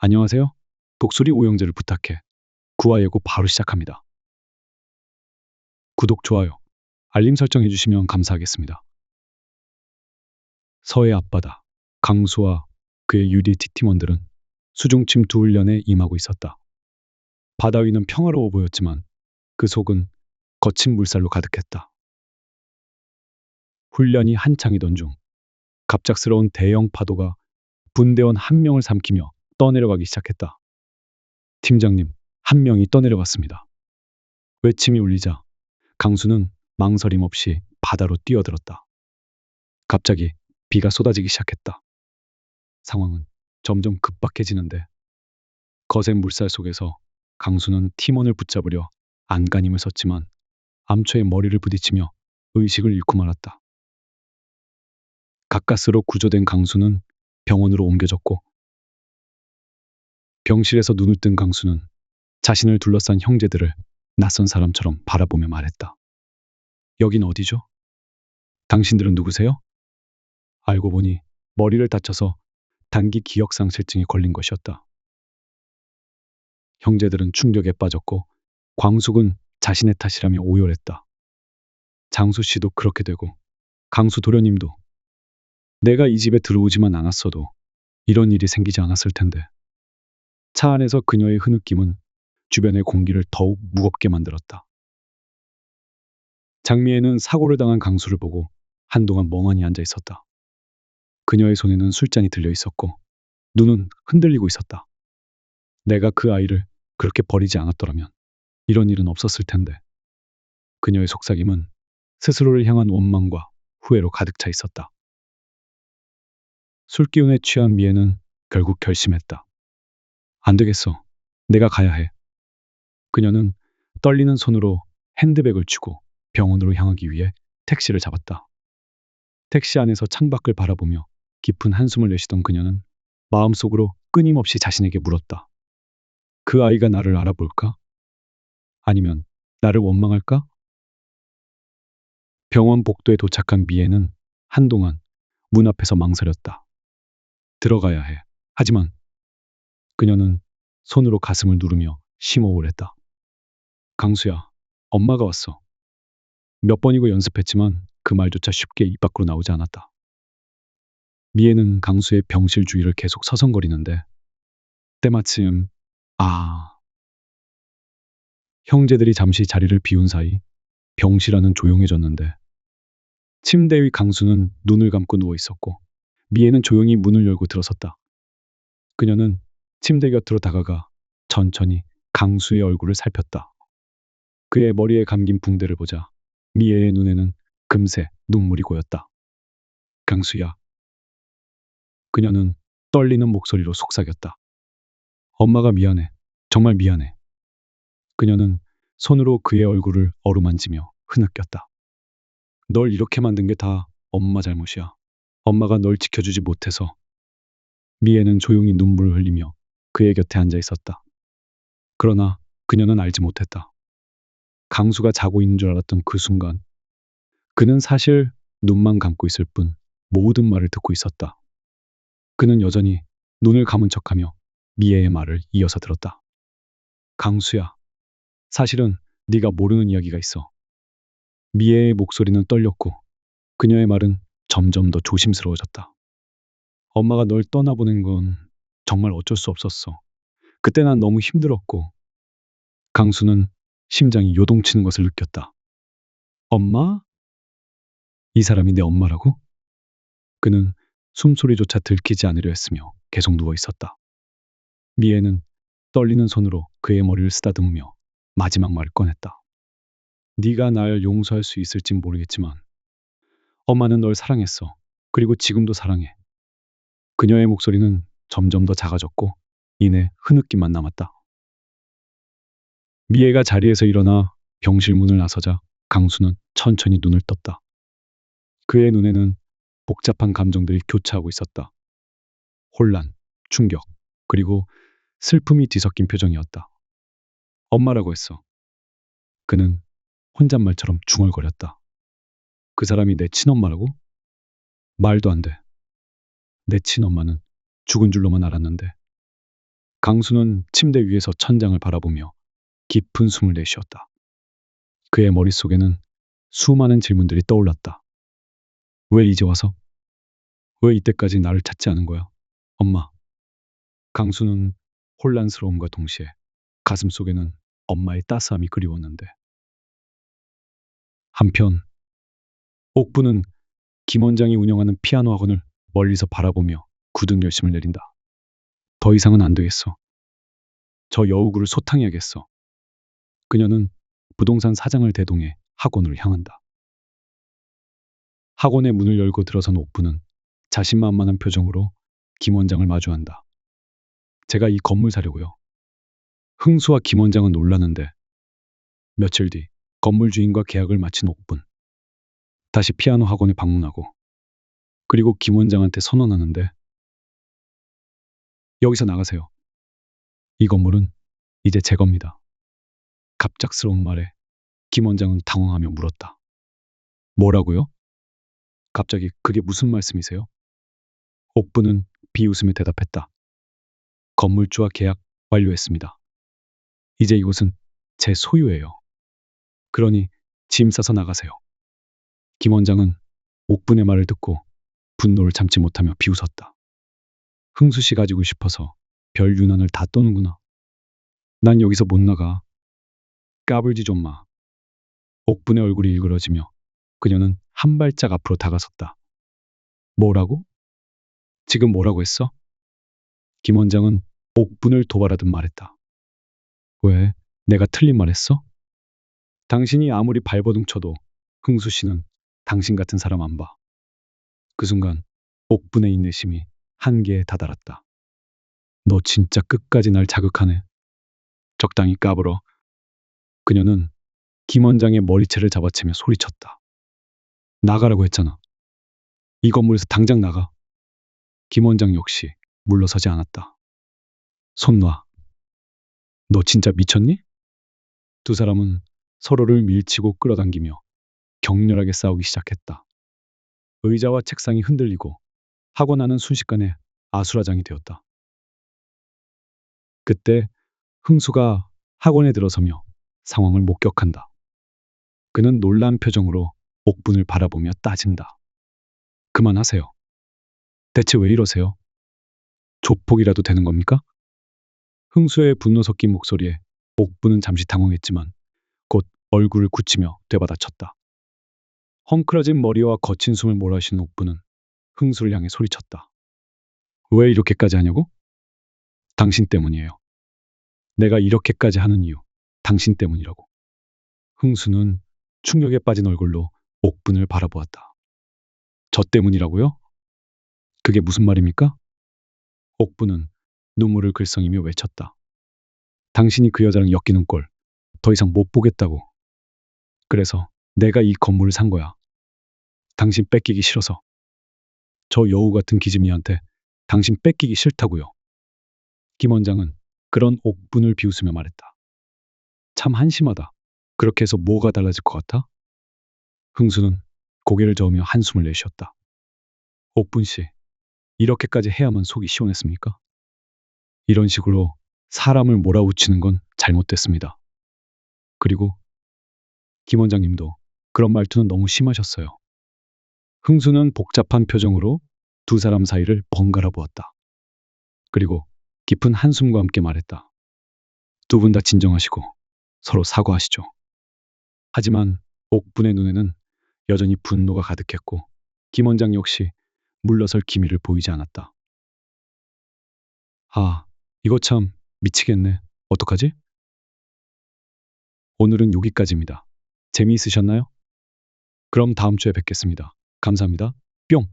안녕하세요. 독수리 오영재를 부탁해. 구화 예고 바로 시작합니다. 구독, 좋아요, 알림 설정해 주시면 감사하겠습니다. 서해 앞바다. 강수와 그의 UDT 팀원들은 수중 침투 훈련에 임하고 있었다. 바다 위는 평화로워 보였지만 그 속은 거친 물살로 가득했다. 훈련이 한창이던 중 갑작스러운 대형 파도가 분대원 한 명을 삼키며 떠내려가기 시작했다. 팀장님, 한 명이 떠내려갔습니다. 외침이 울리자 강수는 망설임 없이 바다로 뛰어들었다. 갑자기 비가 쏟아지기 시작했다. 상황은 점점 급박해지는데 거센 물살 속에서 강수는 팀원을 붙잡으려 안간힘을 썼지만 암초에 머리를 부딪히며 의식을 잃고 말았다. 가까스로 구조된 강수는 병원으로 옮겨졌고 병실에서 눈을 뜬 강수는 자신을 둘러싼 형제들을 낯선 사람처럼 바라보며 말했다. 여긴 어디죠? 당신들은 누구세요? 알고 보니 머리를 다쳐서 단기 기억상실증에 걸린 것이었다. 형제들은 충격에 빠졌고 광숙은 자신의 탓이라며 오열했다. 장수 씨도 그렇게 되고 강수 도련님도. 내가 이 집에 들어오지만 않았어도 이런 일이 생기지 않았을 텐데. 차 안에서 그녀의 흐느낌은 주변의 공기를 더욱 무겁게 만들었다. 장미애는 사고를 당한 강수를 보고 한동안 멍하니 앉아 있었다. 그녀의 손에는 술잔이 들려 있었고 눈은 흔들리고 있었다. 내가 그 아이를 그렇게 버리지 않았더라면 이런 일은 없었을 텐데. 그녀의 속삭임은 스스로를 향한 원망과 후회로 가득 차 있었다. 술기운에 취한 미애는 결국 결심했다. 안 되겠어. 내가 가야 해. 그녀는 떨리는 손으로 핸드백을 쥐고 병원으로 향하기 위해 택시를 잡았다. 택시 안에서 창밖을 바라보며 깊은 한숨을 내쉬던 그녀는 마음속으로 끊임없이 자신에게 물었다. 그 아이가 나를 알아볼까? 아니면 나를 원망할까? 병원 복도에 도착한 미애는 한동안 문 앞에서 망설였다. 들어가야 해. 하지만 그녀는 손으로 가슴을 누르며 심호흡을 했다. 강수야, 엄마가 왔어. 몇 번이고 연습했지만 그 말조차 쉽게 입 밖으로 나오지 않았다. 미애는 강수의 병실 주위를 계속 서성거리는데 때마침 형제들이 잠시 자리를 비운 사이 병실 안은 조용해졌는데 침대 위 강수는 눈을 감고 누워 있었고 미애는 조용히 문을 열고 들어섰다. 그녀는 침대 곁으로 다가가 천천히 강수의 얼굴을 살폈다. 그의 머리에 감긴 붕대를 보자 미애의 눈에는 금세 눈물이 고였다. 강수야. 그녀는 떨리는 목소리로 속삭였다. 엄마가 미안해. 정말 미안해. 그녀는 손으로 그의 얼굴을 어루만지며 흐느꼈다. 널 이렇게 만든 게 다 엄마 잘못이야. 엄마가 널 지켜주지 못해서. 미애는 조용히 눈물을 흘리며 그의 곁에 앉아 있었다. 그러나 그녀는 알지 못했다. 강수가 자고 있는 줄 알았던 그 순간 그는 사실 눈만 감고 있을 뿐 모든 말을 듣고 있었다. 그는 여전히 눈을 감은 척하며 미애의 말을 이어서 들었다. 강수야, 사실은 네가 모르는 이야기가 있어. 미애의 목소리는 떨렸고 그녀의 말은 점점 더 조심스러워졌다. 엄마가 널 떠나보낸 건 정말 어쩔 수 없었어. 그때 난 너무 힘들었고. 강수는 심장이 요동치는 것을 느꼈다. 엄마? 이 사람이 내 엄마라고? 그는 숨소리조차 들키지 않으려 했으며 계속 누워 있었다. 미애는 떨리는 손으로 그의 머리를 쓰다듬으며 마지막 말을 꺼냈다. 네가 날 용서할 수 있을진 모르겠지만 엄마는 널 사랑했어. 그리고 지금도 사랑해. 그녀의 목소리는 점점 더 작아졌고 이내 흐느낌만 남았다. 미애가 자리에서 일어나 병실 문을 나서자 강수는 천천히 눈을 떴다. 그의 눈에는 복잡한 감정들이 교차하고 있었다. 혼란, 충격, 그리고 슬픔이 뒤섞인 표정이었다. 엄마라고 했어. 그는 혼잣말처럼 중얼거렸다. 그 사람이 내 친엄마라고? 말도 안 돼. 내 친엄마는 죽은 줄로만 알았는데. 강수는 침대 위에서 천장을 바라보며 깊은 숨을 내쉬었다. 그의 머릿속에는 수많은 질문들이 떠올랐다. 왜 이제 와서? 왜 이때까지 나를 찾지 않은 거야? 엄마. 강수는 혼란스러움과 동시에 가슴속에는 엄마의 따스함이 그리웠는데, 한편 옥부는 김 원장이 운영하는 피아노 학원을 멀리서 바라보며 굳은 결심을 내린다. 더 이상은 안 되겠어. 저 여우구를 소탕해야겠어. 그녀는 부동산 사장을 대동해 학원으로 향한다. 학원의 문을 열고 들어선 옥부는 자신만만한 표정으로 김 원장을 마주한다. 제가 이 건물 사려고요. 흥수와 김 원장은 놀라는데, 며칠 뒤 건물 주인과 계약을 마친 옥분. 다시 피아노 학원에 방문하고, 그리고 김 원장한테 선언하는데, 여기서 나가세요. 이 건물은 이제 제 겁니다. 갑작스러운 말에 김 원장은 당황하며 물었다. 뭐라고요? 갑자기 그게 무슨 말씀이세요? 옥부는 비웃으며 대답했다. 건물주와 계약 완료했습니다. 이제 이곳은 제 소유예요. 그러니 짐 싸서 나가세요. 김 원장은 옥분의 말을 듣고 분노를 참지 못하며 비웃었다. 흥수 씨 가지고 싶어서 별 유난을 다 떠는구나. 난 여기서 못 나가. 까불지 좀 마. 옥분의 얼굴이 일그러지며 그녀는 한 발짝 앞으로 다가섰다. 뭐라고? 지금 뭐라고 했어? 김 원장은 옥분을 도발하듯 말했다. 왜? 내가 틀린 말 했어? 당신이 아무리 발버둥 쳐도 흥수 씨는 당신 같은 사람 안 봐. 그 순간 옥분의 인내심이 한계에 다다랐다. 너 진짜 끝까지 날 자극하네. 적당히 까불어. 그녀는 김 원장의 머리채를 잡아채며 소리쳤다. 나가라고 했잖아. 이 건물에서 당장 나가. 김 원장 역시 물러서지 않았다. 손 놔. 너 진짜 미쳤니? 두 사람은 서로를 밀치고 끌어당기며 격렬하게 싸우기 시작했다. 의자와 책상이 흔들리고 학원 안은 순식간에 아수라장이 되었다. 그때 흥수가 학원에 들어서며 상황을 목격한다. 그는 놀란 표정으로 옥분을 바라보며 따진다. 그만하세요. 대체 왜 이러세요? 조폭이라도 되는 겁니까? 흥수의 분노 섞인 목소리에 옥분은 잠시 당황했지만 곧 얼굴을 굳히며 되받아쳤다. 헝클어진 머리와 거친 숨을 몰아쉬는 옥분은 흥수를 향해 소리쳤다. 왜 이렇게까지 하냐고? 당신 때문이에요. 내가 이렇게까지 하는 이유, 당신 때문이라고. 흥수는 충격에 빠진 얼굴로 옥분을 바라보았다. 저 때문이라고요? 그게 무슨 말입니까? 옥분은 눈물을 글썽이며 외쳤다. 당신이 그 여자랑 엮이는 꼴 더 이상 못 보겠다고. 그래서 내가 이 건물을 산 거야. 당신 뺏기기 싫어서. 저 여우 같은 기집애한테 당신 뺏기기 싫다고요. 김 원장은 그런 옥분을 비웃으며 말했다. 참 한심하다. 그렇게 해서 뭐가 달라질 것 같아? 흥수는 고개를 저으며 한숨을 내쉬었다. 옥분 씨, 이렇게까지 해야만 속이 시원했습니까? 이런 식으로 사람을 몰아붙이는 건 잘못됐습니다. 그리고 김 원장님도 그런 말투는 너무 심하셨어요. 흥수는 복잡한 표정으로 두 사람 사이를 번갈아 보았다. 그리고 깊은 한숨과 함께 말했다. 두 분 다 진정하시고 서로 사과하시죠. 하지만 옥분의 눈에는 여전히 분노가 가득했고 김 원장 역시 물러설 기미를 보이지 않았다. 아, 이거 참 미치겠네. 어떡하지? 오늘은 여기까지입니다. 재미있으셨나요? 그럼 다음 주에 뵙겠습니다. 감사합니다. 뿅!